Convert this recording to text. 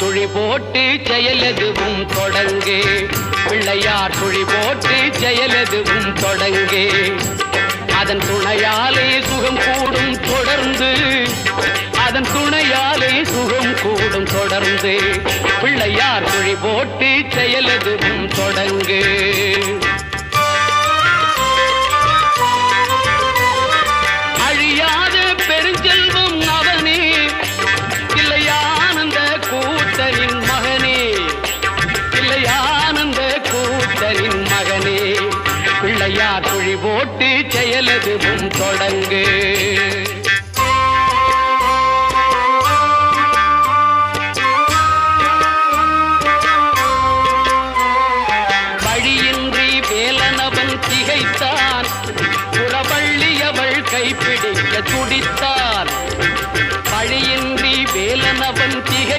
சுழி போட்டு செயலெதுவும் தொடங்கு. பிள்ளையார் சுழி போட்டு செயலெதுவும் தொடங்கு. அதன் துணையாலே சுகம் கூடும் தொடர்ந்து. அதன் துணையாலே சுகம் கூடும் தொடர்ந்து. பிள்ளையார் சுழி போட்டு செயலெதுவும் தொடங்கு. அழியாத பெருஞ்செல்வம் அவனே, இல்லையானந்த கூத்தனின் மகனே, இல்லையானந்த கூத்தனின் மகனே. பிள்ளையார் சுழி போட்டு செயலெதுவும் தொடங்கு.